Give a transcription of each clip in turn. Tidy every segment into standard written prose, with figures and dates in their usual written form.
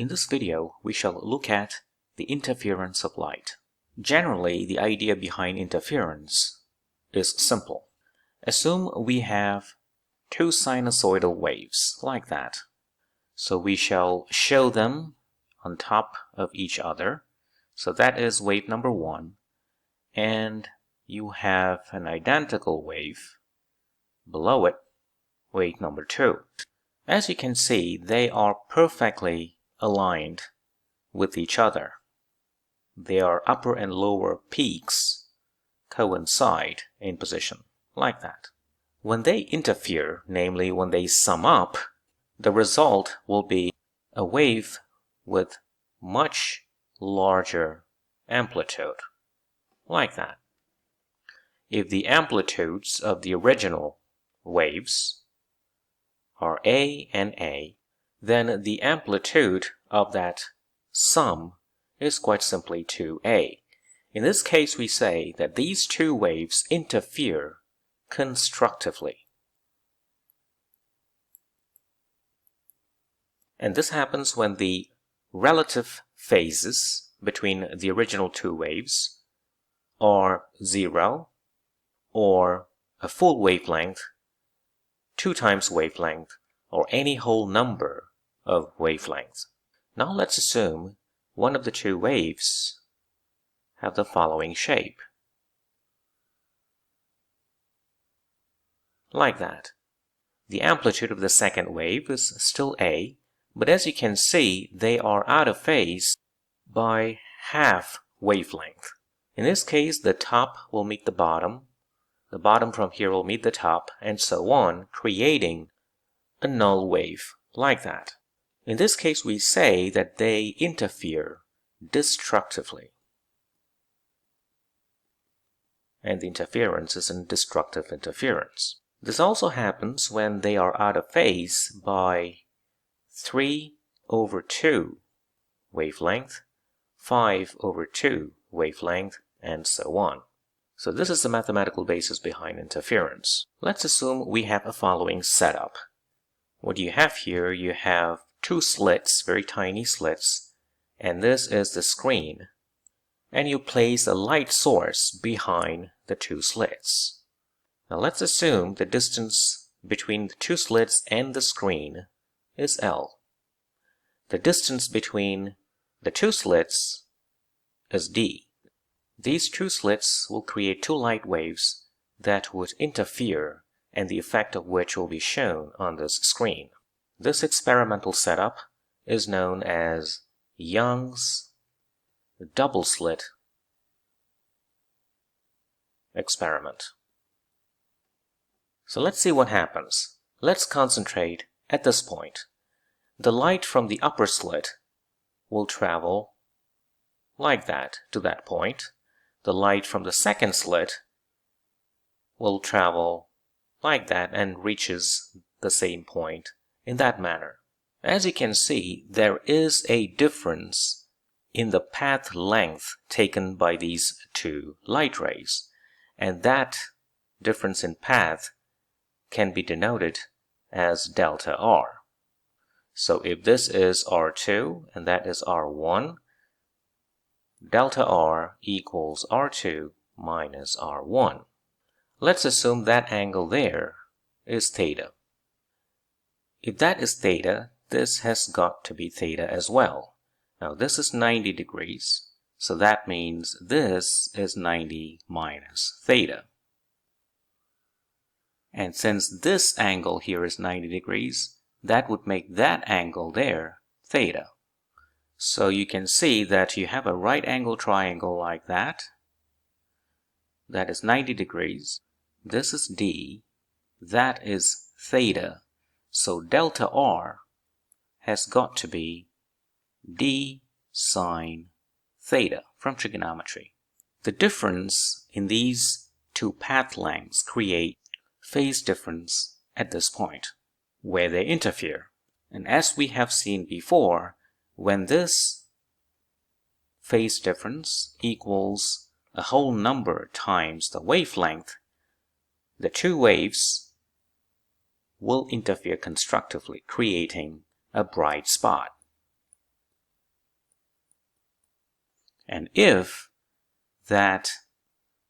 In this video, we shall look at the interference of light. Generally, the idea behind interference is simple. Assume we have two sinusoidal waves like that. So we shall show them on top of each other. So that is wave number 1. And you have an identical wave below it, wave number 2. As you can see, they are perfectly aligned with each other. Their upper and lower peaks coincide in position, like that. When they interfere, namely when they sum up, the result will be a wave with much larger amplitude, like that. If the amplitudes of the original waves are A and A, then the amplitude of that sum is quite simply 2A. In this case, we say that these two waves interfere constructively. And this happens when the relative phases between the original two waves are 0 or a full wavelength, 2 times wavelength, or any whole number of wavelengths. Now let's assume one of the two waves have the following shape. Like that. The amplitude of the second wave is still A, but as you can see, they are out of phase by half wavelength. In this case, the top will meet the bottom from here will meet the top, and so on, creating a null wave like that. In this case, we say that they interfere destructively. And the interference is a destructive interference. This also happens when they are out of phase by 3/2 wavelength, 5/2 wavelength, and so on. So this is the mathematical basis behind interference. Let's assume we have a following setup. What you have here, you have two slits, very tiny slits, and this is the screen. And you place a light source behind the two slits. Now let's assume the distance between the two slits and the screen is L. The distance between the two slits is D. These two slits will create two light waves that would interfere, and the effect of which will be shown on this screen. This experimental setup is known as Young's double-slit experiment. So let's see what happens. Let's concentrate at this point. The light from the upper slit will travel like that to that point. The light from the second slit will travel like that and reaches the same point in that manner. As you can see, there is a difference in the path length taken by these two light rays, and that difference in path can be denoted as delta R. So if this is R2 and that is R1, delta R equals R2 minus R1. Let's assume that angle there is theta. If that is theta, this has got to be theta as well. Now this is 90 degrees, so that means this is 90 minus theta. And since this angle here is 90 degrees, that would make that angle there theta. So you can see that you have a right angle triangle like that. That is 90 degrees. This is D. That is theta. So delta R has got to be D sine theta from trigonometry. The difference in these two path lengths create phase difference at this point, where they interfere. And as we have seen before, when this phase difference equals a whole number times the wavelength, the two waves will interfere constructively, creating a bright spot. And if that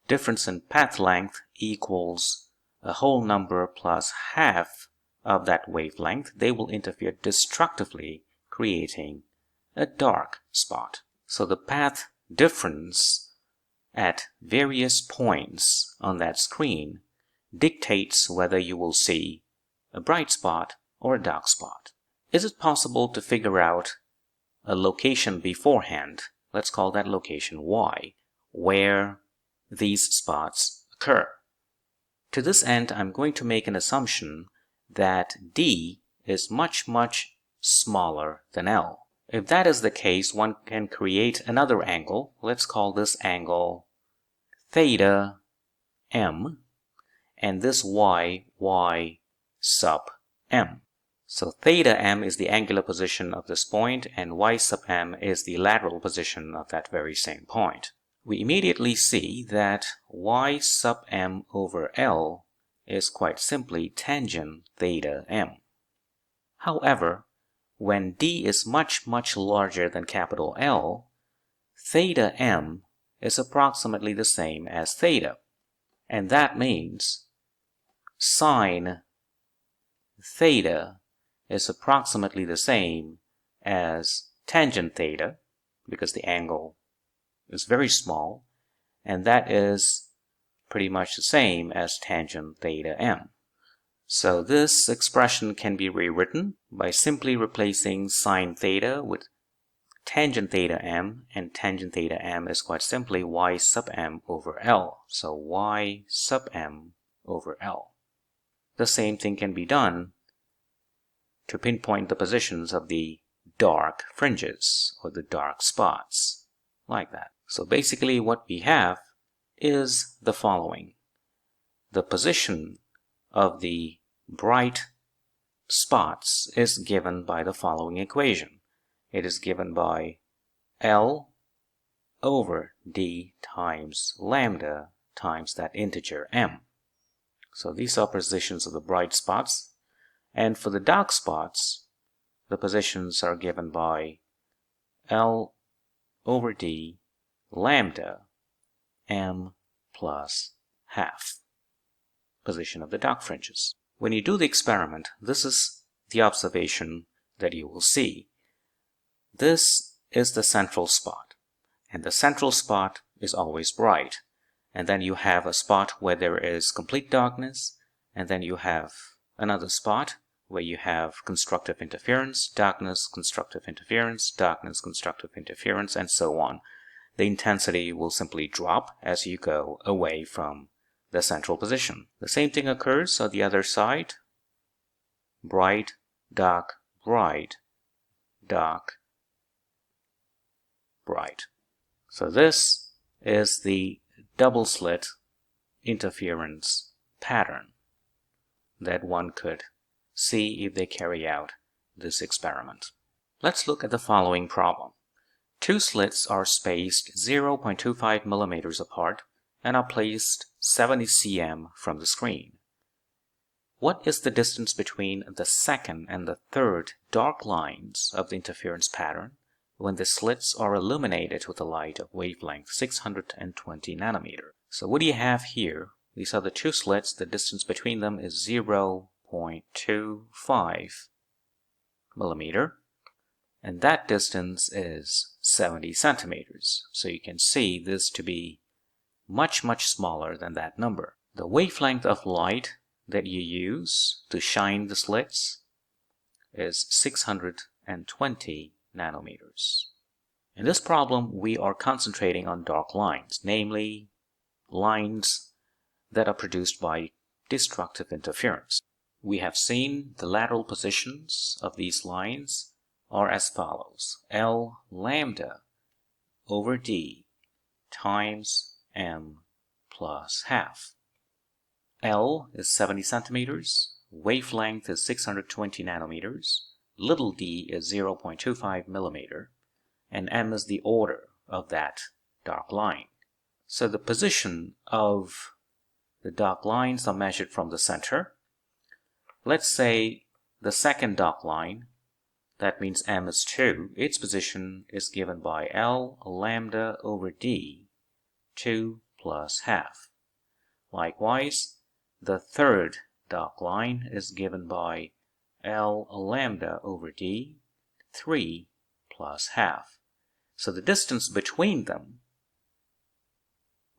difference in path length equals a whole number plus half of that wavelength, they will interfere destructively, creating a dark spot. So the path difference at various points on that screen dictates whether you will see a bright spot or a dark spot. Is it possible to figure out a location beforehand? Let's call that location Y, where these spots occur. To this end, I'm going to make an assumption that D is much smaller than L. If that is the case, one can create another angle. Let's call this angle theta M, and this Y sub M. So theta M is the angular position of this point, and Y sub M is the lateral position of that very same point. We immediately see that Y sub M over L is quite simply tangent theta M. However, when D is much larger than capital L, theta M is approximately the same as theta. And that means sine theta is approximately the same as tangent theta, because the angle is very small, and that is pretty much the same as tangent theta M. So this expression can be rewritten by simply replacing sine theta with tangent theta M, and tangent theta M is quite simply Y sub M over L. So Y sub M over L. The same thing can be done to pinpoint the positions of the dark fringes or the dark spots, like that. So basically what we have is the following. The position of the bright spots is given by the following equation. It is given by L over D times lambda times that integer M. So these are positions of the bright spots. And for the dark spots, the positions are given by L over D lambda M plus half, position of the dark fringes. When you do the experiment, this is the observation that you will see. This is the central spot, and the central spot is always bright. And then you have a spot where there is complete darkness, and then you have another spot where you have constructive interference, darkness, constructive interference, darkness, constructive interference, and so on. The intensity will simply drop as you go away from the central position. The same thing occurs on the other side. Bright, dark, bright, dark, bright. So this is the double slit interference pattern that one could see if they carry out this experiment. Let's look at the following problem. Two slits are spaced 0.25 millimeters apart and are placed 70 cm from the screen. What is the distance between the second and the third dark lines of the interference pattern when the slits are illuminated with a light of wavelength 620 nanometer? So what do you have here? These are the two slits. The distance between them is 0.25 millimeter, and that distance is 70 centimeters. So you can see this to be much smaller than that number. The wavelength of light that you use to shine the slits is 620 nanometers. In this problem, we are concentrating on dark lines, namely lines that are produced by destructive interference. We have seen the lateral positions of these lines are as follows. L lambda over D times M plus half. L is 70 centimeters, wavelength is 620 nanometers, little d is 0.25 millimeter, and M is the order of that dark line. So the position of the dark lines are measured from the center. Let's say the second dark line, that means m is 2, its position is given by L lambda over D, 2 plus half. Likewise, the third dark line is given by L lambda over D, 3 plus half. So the distance between them,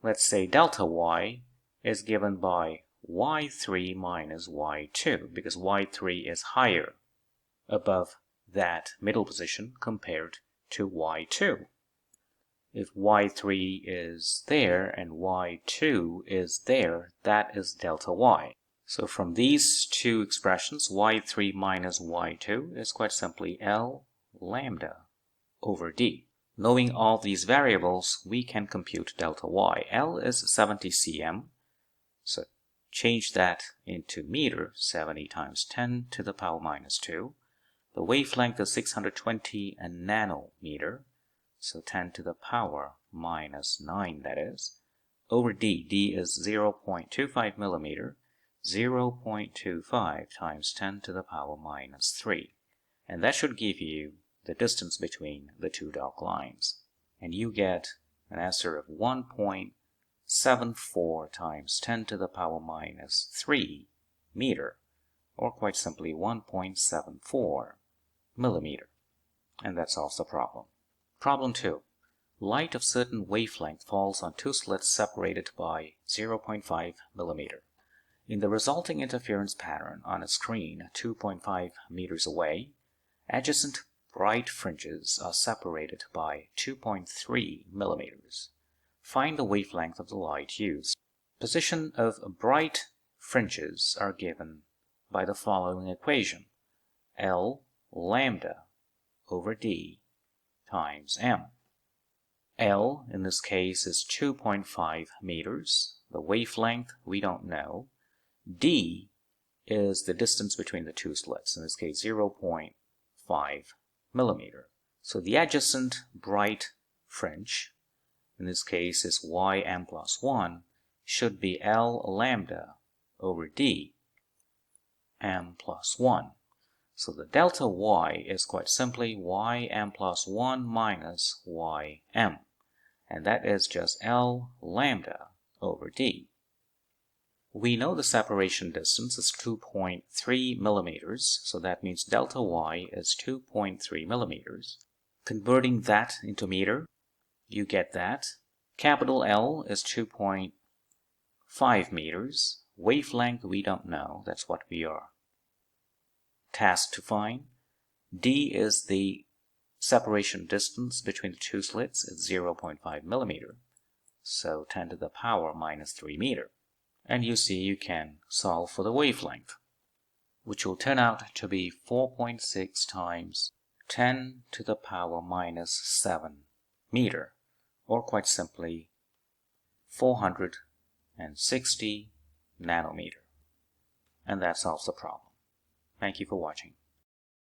let's say delta y, is given by y3 minus y2, because y3 is higher above that middle position compared to y2. If y3 is there and y2 is there, that is delta y. So from these two expressions, y3 minus y2 is quite simply L lambda over D. Knowing all these variables, we can compute delta y. L is 70 cm, so change that into meter, 70 times 10 to the power minus 2. The wavelength is 620 nanometer, so 10 to the power minus 9, that is, over D. D is 0.25 millimeter, 0.25 times 10 to the power minus 3. And that should give you the distance between the two dark lines. And you get an answer of 1.74 times 10 to the power minus 3 meter, or quite simply 1.74 millimeter. And that solves the problem. Problem 2. Light of certain wavelength falls on two slits separated by 0.5 millimeter. In the resulting interference pattern on a screen 2.5 meters away, adjacent bright fringes are separated by 2.3 millimeters. Find the wavelength of the light used. Position of bright fringes are given by the following equation: L lambda over D times m. L in this case is 2.5 meters. The wavelength we don't know. D is the distance between the two slits, in this case 0.5 millimeter. So the adjacent bright fringe, in this case is ym plus 1, should be L lambda over D, m plus 1. So the delta y is quite simply ym plus 1 minus ym, and that is just L lambda over D. We know the separation distance is 2.3 millimeters, so that means delta y is 2.3 millimeters. Converting that into meter, you get that. Capital L is 2.5 meters. Wavelength we don't know, that's what we are tasked to find. D is the separation distance between the two slits, it's 0.5 millimeter, so 10 to the power minus 3 meter. And you see you can solve for the wavelength, which will turn out to be 4.6 times 10 to the power minus 7 meter, or quite simply 460 nanometer. And that solves the problem. Thank you for watching.